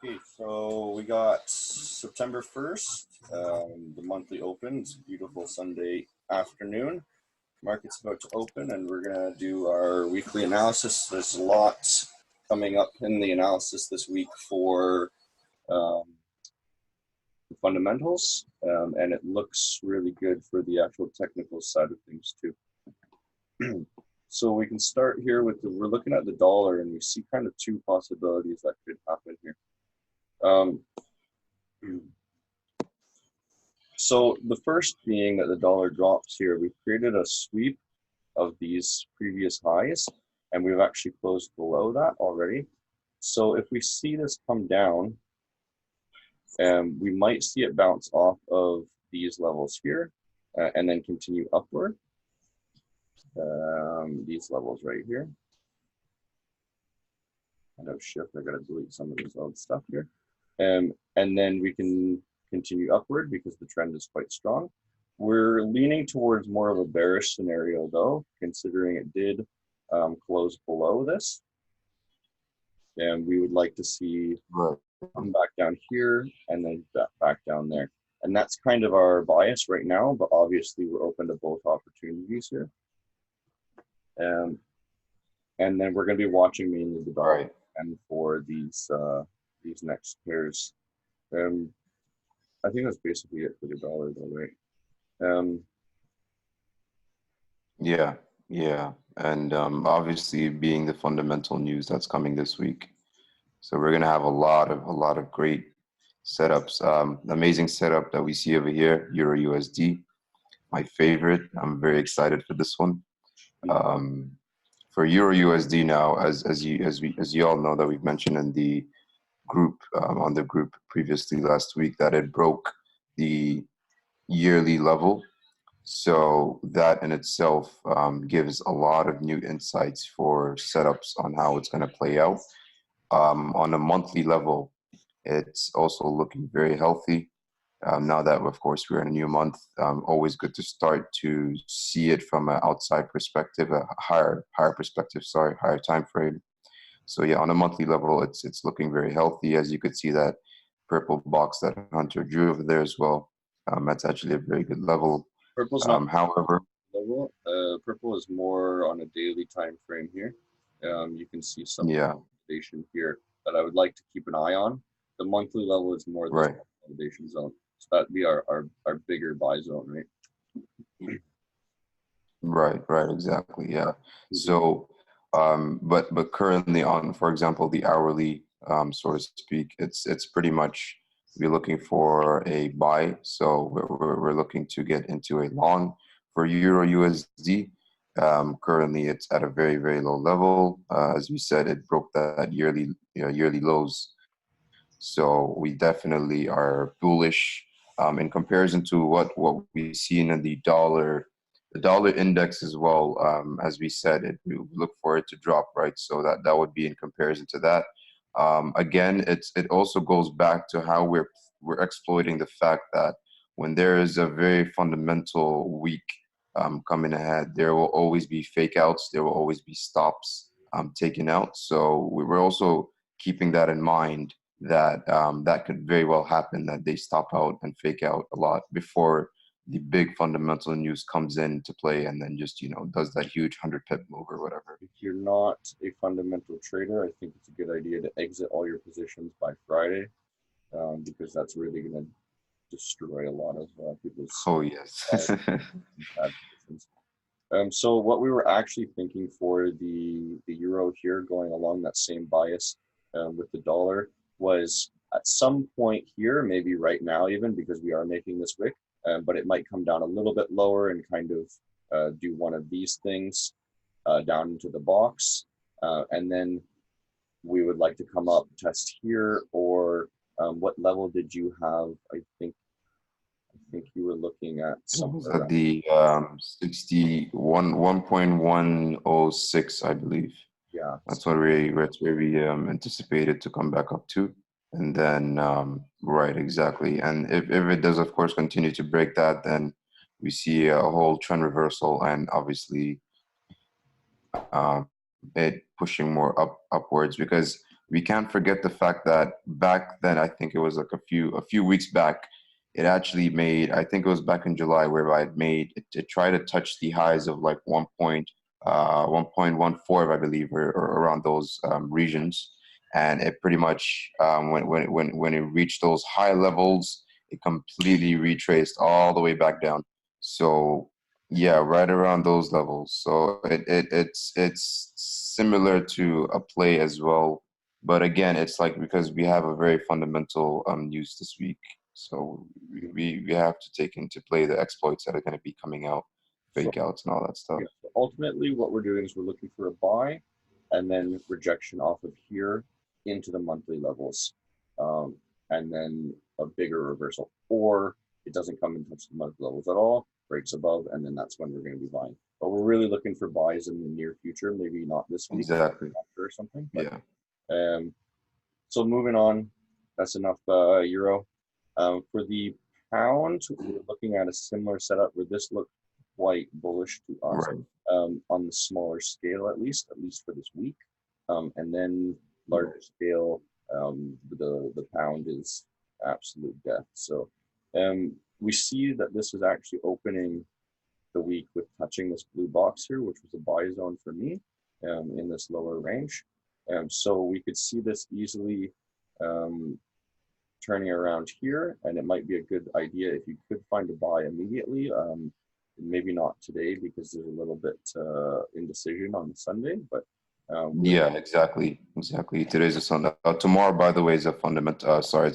Okay, so we got September 1st, the monthly open. It's a beautiful Sunday afternoon. Market's about to open, and we're going to do our weekly analysis. There's a lot coming up in the analysis this week for the fundamentals, and it looks really good for the actual technical side of things too. So we can start here with we're looking at the dollar, and we see kind of two possibilities that could happen here. So the first being that the dollar drops here. We've created a sweep of these previous highs, and we've actually closed below that already. So if we see this come down, we might see it bounce off of these levels here and then continue upward. These levels right here. Kind of shift. I gotta delete some of this old stuff here. And then we can continue upward because the trend is quite strong. We're leaning towards more of a bearish scenario though, considering it did close below this. And we would like to see come back down here and then back down there. And that's kind of our bias right now, but obviously we're open to both opportunities here. And then we're going to be watching mainly the dollar and for these next pairs. I think that's basically it for the dollar though, right? Yeah. And obviously being the fundamental news that's coming this week. So we're going to have a lot of great setups. Amazing setup that we see over here, Euro USD, my favorite. I'm very excited for this one. For Euro USD now, as you all know that we've mentioned in the group on the group previously last week, that it broke the yearly level. So that in itself gives a lot of new insights for setups on how it's going to play out. On a monthly level, it's also looking very healthy. Now that, of course, we're in a new month, always good to start to see it from an outside perspective, a higher perspective, higher time frame. So yeah, on a monthly level, it's looking very healthy. As you could see that purple box that Hunter drew over there as well. That's actually a very good level. Purple's not however, level. Purple is more on a daily time frame here. You can see some validation here that I would like to keep an eye on. The monthly level is more the validation zone. So that'd be our bigger buy zone, right? Right, exactly, yeah. So, but currently on, for example, the hourly, so to speak, it's pretty much we're looking for a buy. So we're looking to get into a long for Euro USD. Currently, it's at a very, very low level. As we said, it broke that yearly lows. So we definitely are bullish in comparison to what we've seen in the dollar index as well. As we said, we look for it to drop, right? So that would be in comparison to that. Again, it also goes back to how we're exploiting the fact that when there is a very fundamental week coming ahead, there will always be fake outs. There will always be stops taken out. So we're also keeping that in mind, that that could very well happen, that they stop out and fake out a lot before the big fundamental news comes into play and then just, does that huge 100 pip move or whatever. If you're not a fundamental trader, I think it's a good idea to exit all your positions by Friday, because that's really going to destroy a lot of people's bad positions. So what we were actually thinking for the euro here, going along that same bias with the dollar, was at some point here, maybe right now even, because we are making this wick, but it might come down a little bit lower and kind of do one of these things down into the box, and then we would like to come up, test here, or what level did you have? I think you were looking at somewhere at the 1.106, I believe. Yeah, that's where we anticipated to come back up to. And then right, exactly. And if it does, of course, continue to break that, then we see a whole trend reversal, and obviously it pushing more upwards, because we can't forget the fact that back then, I think it was like a few weeks back, it actually made, I think it was back in July, whereby it tried to touch the highs of like 1.14, I believe, or around those regions. And it pretty much, when it reached those high levels, it completely retraced all the way back down. So yeah, right around those levels. So it's similar to a play as well, but again, it's like because we have a very fundamental news this week, so we have to take into play the exploits that are going to be coming out, So fake outs and all that stuff. yeah, so ultimately what we're doing is we're looking for a buy and then rejection off of here into the monthly levels, um, and then a bigger reversal, or it doesn't come and touch the monthly levels at all, breaks above, and then that's when we're going to be buying. But we're really looking for buys in the near future, maybe not this week, Exactly. or something. But, Yeah. so moving on, that's enough euro. For the pound, we're looking at a similar setup where this looked quite bullish to us, Right. on the smaller scale, at least for this week. And then larger scale, the pound is absolute death. So we see that this is actually opening the week with touching this blue box here, which was a buy zone for me, in this lower range. So we could see this easily turning around here, and it might be a good idea if you could find a buy immediately. Maybe not today because there's a little bit indecision on Sunday, but Yeah, exactly. Today's a Sunday. Tomorrow, by the way, is a fundamental. Sorry,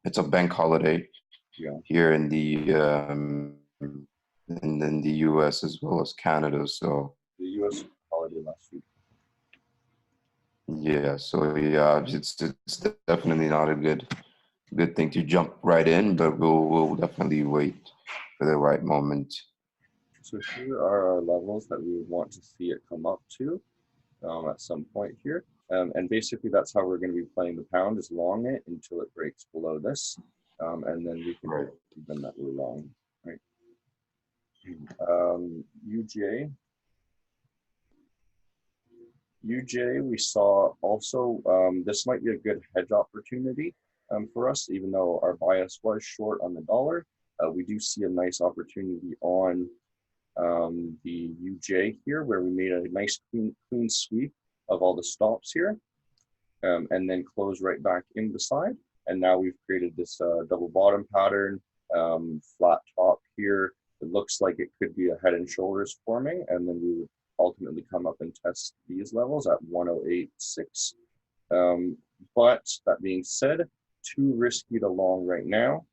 it's a bank holiday yeah, here in in the U.S. as well as Canada. So the U.S. holiday last week. yeah, so yeah, it's definitely not a good thing to jump right in, but we'll definitely wait for the right moment. So here are our levels that we would want to see it come up to at some point here. And basically that's how we're going to be playing the pound, is long it until it breaks below this. And then we can Right. even that we're long, right? UJ, we saw also, this might be a good hedge opportunity for us, even though our bias was short on the dollar. We do see a nice opportunity on the UJ here, where we made a nice clean sweep of all the stops here, and then close right back in the side. And now we've created this double bottom pattern, flat top here. It looks like it could be a head and shoulders forming, and then we would ultimately come up and test these levels at 108.6. But that being said, too risky to long right now.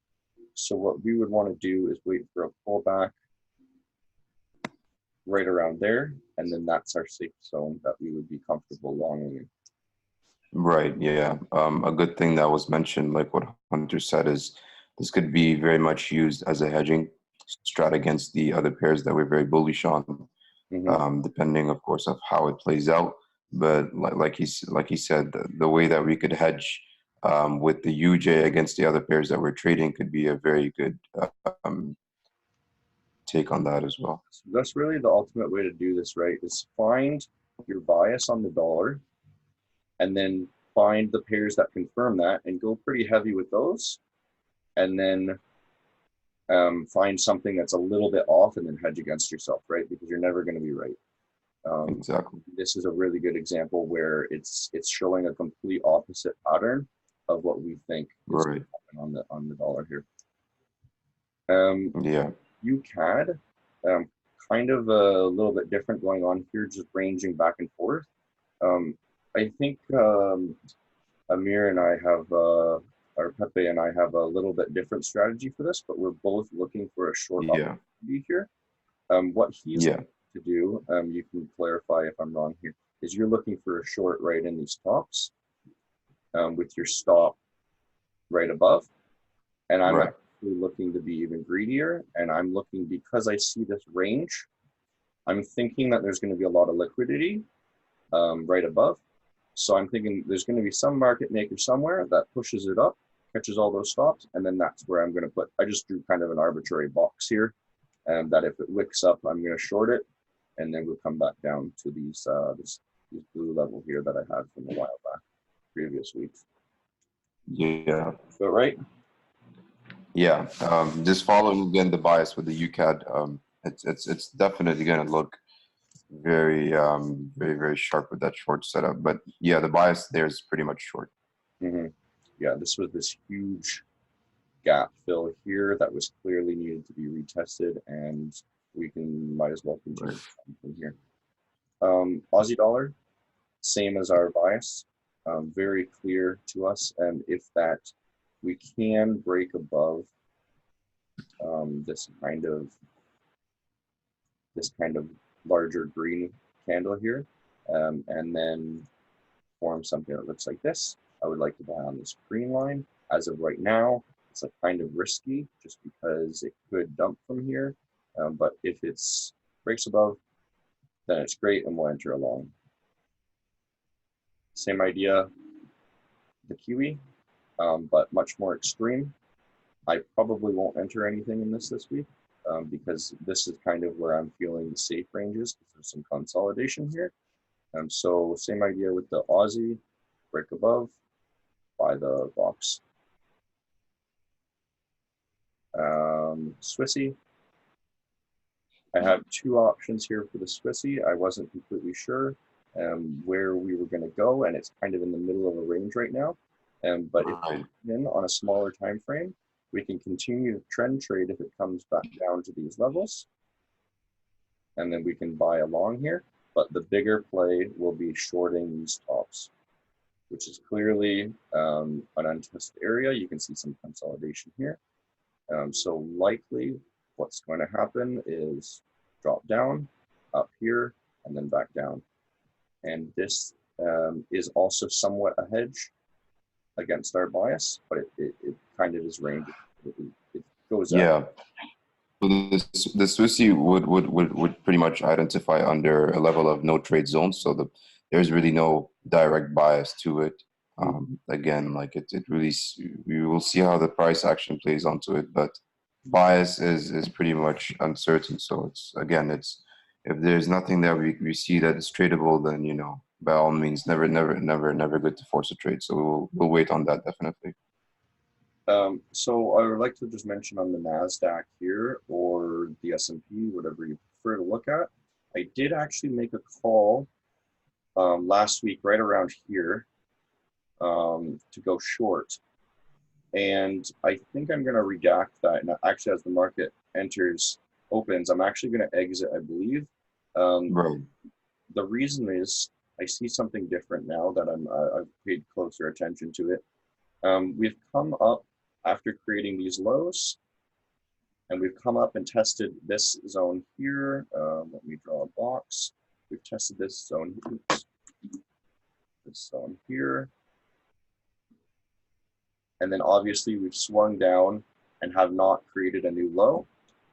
So what we would want to do is wait for a pullback right around there, and then that's our safe zone that we would be comfortable longing in. Right, yeah. A good thing that was mentioned, like what Hunter said, is this could be very much used as a hedging strat against the other pairs that we're very bullish on, depending, of course, of how it plays out. But like he said, the way that we could hedge with the UJ against the other pairs that we're trading could be a very good um, take on that as well. So that's really the ultimate way to do this, right? Is find your bias on the dollar, and then find the pairs that confirm that and go pretty heavy with those, and then find something that's a little bit off and then hedge against yourself, right? Because you're never going to be right. Exactly. This is a really good example where it's showing a complete opposite pattern of what we think is Right. on the dollar here. Yeah. UCAD, kind of a little bit different going on here, just ranging back and forth. I think Amir and I have, or Pepe and I have a little bit different strategy for this, but we're both looking for a short opportunity here. What he's looking to do, you can clarify if I'm wrong here, is you're looking for a short right in these tops, with your stop right above, and I'm actually looking to be even greedier, and I'm looking, because I see this range, I'm thinking that there's going to be a lot of liquidity right above. So I'm thinking there's going to be some market maker somewhere that pushes it up, catches all those stops, and then that's where I'm going to put, I just drew kind of an arbitrary box here, and that if it wicks up, I'm going to short it, and then we'll come back down to these this blue level here that I had from a while back. previous weeks. Yeah. So right? Yeah. Just following again the bias with the UCAD, it's definitely gonna look very sharp with that short setup. But yeah, the bias there is pretty much short. Mm-hmm. Yeah, this was this huge gap fill here that was clearly needed to be retested, and we might as well continue from here. Aussie dollar, same as our bias, very clear to us, and if that we can break above this kind of larger green candle here, and then form something that looks like this. I would like to buy on this green line. As of right now, it's a kind of risky just because it could dump from here. But if it's breaks above, then it's great and we'll enter along. Same idea, the Kiwi, but much more extreme. I probably won't enter anything in this week because this is kind of where I'm feeling the safe ranges because there's some consolidation here. So same idea with the Aussie, break above, buy the box. Swissy, I have two options here for the Swissy. I wasn't completely sure where we were going to go, and it's kind of in the middle of a range right now. But if we're in on a smaller time frame, we can continue to trend trade if it comes back down to these levels, and then we can buy along here. But the bigger play will be shorting these tops, which is clearly an untested area. You can see some consolidation here. So likely what's going to happen is drop down, up here, and then back down. And this is also somewhat a hedge against our bias, but it kind of is range. It goes up. Yeah. So the Swissy would pretty much identify under a level of no trade zone. So there's really no direct bias to it. Again, like it really, we will see how the price action plays onto it, but bias is pretty much uncertain. So it's if there's nothing that we see that is tradable, then by all means, never good to force a trade. So we'll wait on that definitely. So I would like to just mention on the NASDAQ here or the S&P, whatever you prefer to look at. I did actually make a call last week right around here to go short. And I think I'm going to redact that. And actually, as the market opens, I'm actually going to exit, I believe. Right. The reason is I see something different now that I've paid closer attention to it. We've come up after creating these lows, and we've come up and tested this zone here. Let me draw a box. We've tested this zone, this zone here. And then obviously we've swung down and have not created a new low.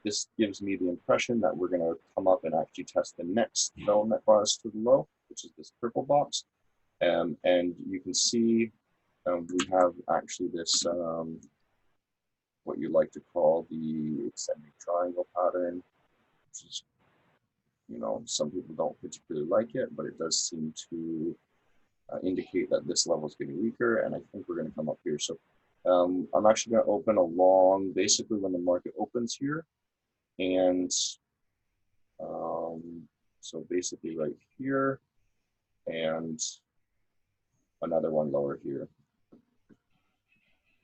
This gives me the impression that we're going to come up and actually test the next zone that brought us to the low, which is this purple box. And you can see we have actually this, what you like to call the extending triangle pattern, which is, some people don't particularly like it, but it does seem to indicate that this level is getting weaker, and I think we're going to come up here. So I'm actually going to open along basically when the market opens here, and so basically right here, and another one lower here.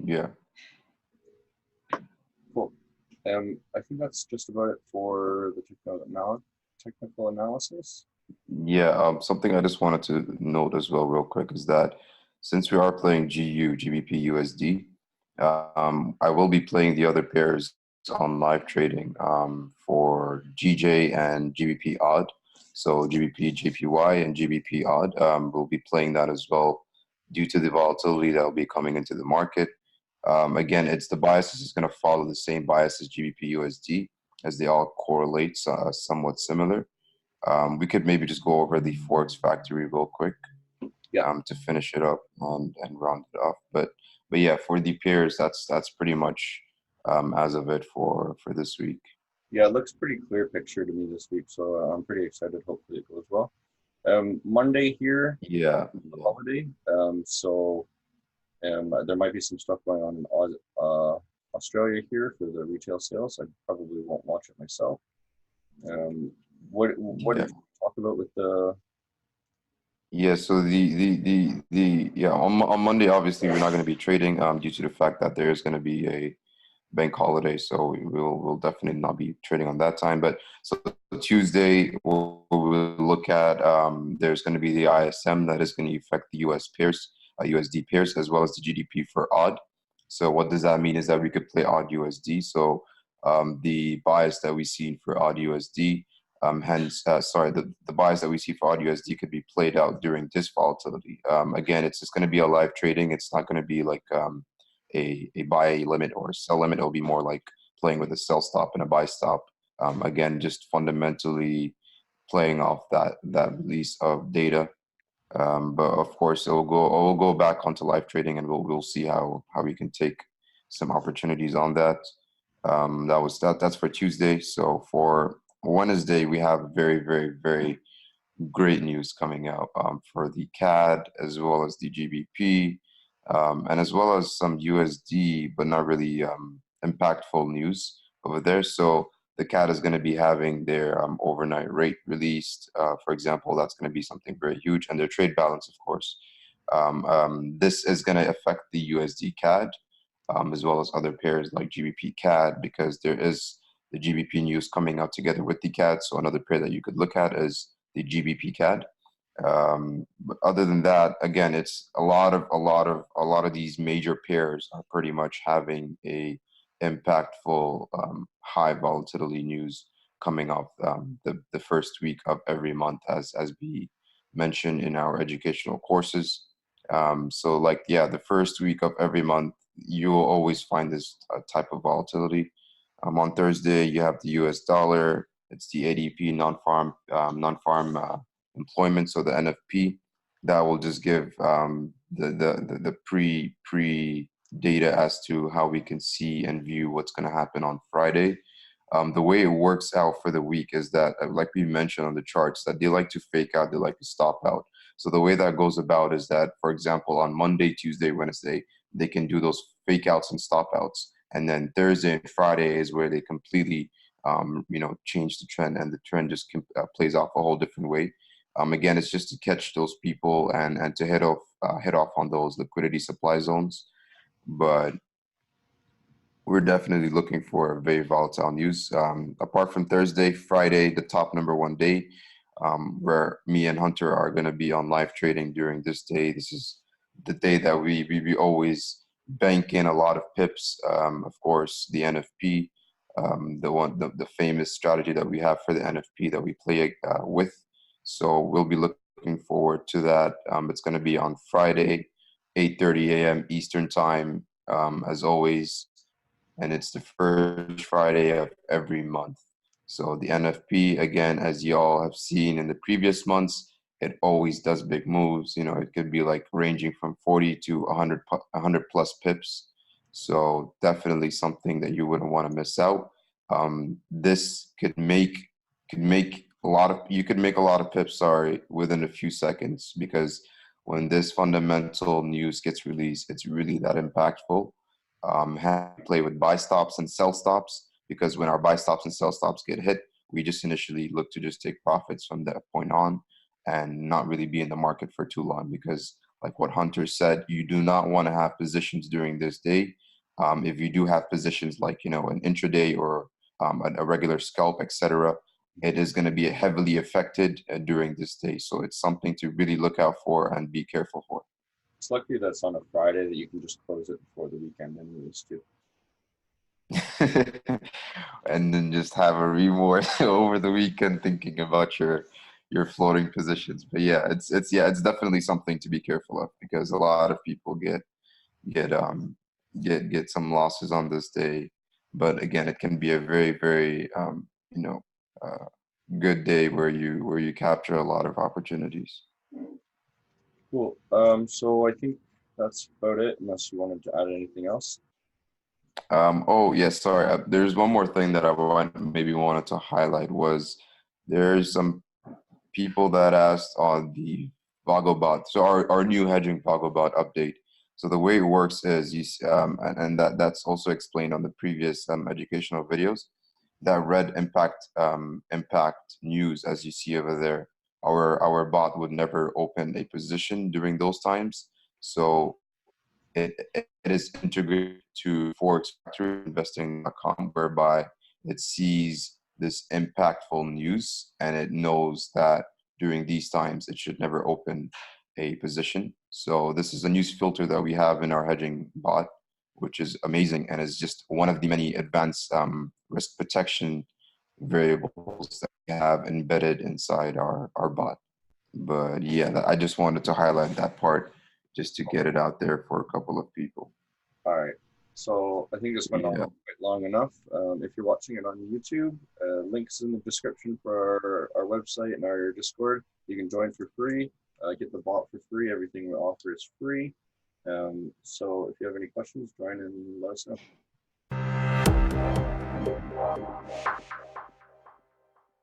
Yeah. Cool. I think that's just about it for the technical analysis. Yeah, something I just wanted to note as well real quick is that since we are playing GBP, USD, I will be playing the other pairs on live trading for GJ and GBP odd. So GBP JPY and GBP odd, we'll be playing that as well due to the volatility that will be coming into the market. Again, the biases is going to follow the same bias as GBP USD as they all correlate somewhat similar. We could maybe just go over the Forex factory real quick to finish it up and round it off. But yeah, for the pairs, that's pretty much as of it for this week. Yeah, it looks pretty clear picture to me this week, so I'm pretty excited. Hopefully it goes well. Monday here, Yeah, the holiday. So there might be some stuff going on in Australia here for the retail sales. I probably won't watch it myself. What Yeah. did you talk about with the? Yeah, so the on Monday obviously we're not going to be trading due to the fact that there is going to be a bank holiday, so we'll definitely not be trading on that time. But so Tuesday we'll look at there's going to be the ISM that is going to affect the US pairs, USD pairs, as well as the GDP for odd. So what does that mean is that we could play odd USD. So the bias that we see for odd USD, the bias that we see for odd USD could be played out during this volatility. Again, it's just going to be a live trading. It's not going to be like a buy limit or a sell limit. It'll be more like playing with a sell stop and a buy stop. Again, just fundamentally playing off that release of data. But of course, it will go back onto live trading, and we'll see how we can take some opportunities on that. That's for Tuesday. So for Wednesday, we have very, very, very great news coming out for the CAD as well as the GBP, and as well as some USD, but not really impactful news over there. So the CAD is going to be having their overnight rate released. For example, that's going to be something very huge, and their trade balance, of course. This is going to affect the USD CAD as well as other pairs like GBP CAD, because there is the GBP news coming out together with the CAD. So another pair that you could look at is the GBP CAD. But other than that, again, it's a lot of these major pairs are pretty much having a impactful high volatility news coming off the first week of every month, as we mentioned in our educational courses. So like, yeah, the first week of every month, you will always find this type of volatility. On Thursday, you have the U.S. dollar. It's the ADP non-farm employment, so the NFP. That will just give the pre data as to how we can see and view what's going to happen on Friday. The way it works out for the week is that, like we mentioned on the charts, that they like to fake out, they like to stop out. So the way that goes about is that, for example, on Monday, Tuesday, Wednesday, they can do those fake outs and stop outs. And then Thursday and Friday is where they completely, change the trend, and the trend just plays off a whole different way. Again, it's just to catch those people and to hit off on those liquidity supply zones. But we're definitely looking for very volatile news. Apart from Thursday, Friday, the top number one day, where me and Hunter are going to be on live trading during this day. This is the day that we always bank in a lot of pips. Of course, the NFP, the famous strategy that we have for the NFP that we play with. So we'll be looking forward to that. It's going to be on Friday, 8:30 a.m. Eastern time, as always, and it's the first Friday of every month. So the NFP, again, as y'all have seen in the previous months, it always does big moves. You know, it could be like ranging from 40 to 100 plus pips. So definitely something that you wouldn't want to miss out. This you could make a lot of pips, sorry, within a few seconds, because when this fundamental news gets released, it's really that impactful. Have to play with buy stops and sell stops, because when our buy stops and sell stops get hit, we just initially look to just take profits from that point on and not really be in the market for too long, because like what Hunter said, you do not want to have positions during this day. If you do have positions like, an intraday or a regular scalp, etc., it is going to be heavily affected during this day. So it's something to really look out for and be careful for. It's lucky that's on a Friday that you can just close it before the weekend anyways too. And then just have a reward over the weekend thinking about your floating positions. But yeah, it's definitely something to be careful of, because a lot of people get some losses on this day. But again, it can be a very, very uh, good day where you capture a lot of opportunities. Cool. So I think that's about it, unless you wanted to add anything else. Oh yes, sorry. There's one more thing that maybe wanted to highlight was there's some people that asked on the VagoBot. So our new hedging VagoBot update. So the way it works is and that's also explained on the previous educational videos. That red impact news, as you see over there, our bot would never open a position during those times. So it is integrated to Forex investing.com, whereby it sees this impactful news and it knows that during these times it should never open a position. So this is a news filter that we have in our hedging bot, which is amazing and is just one of the many advanced risk protection variables that we have embedded inside our bot. But yeah, I just wanted to highlight that part just to get it out there for a couple of people. All right. So I think this went on quite long enough. If you're watching it on YouTube, links in the description for our website and our Discord. You can join for free, get the bot for free. Everything we offer is free. So if you have any questions, join and let us know.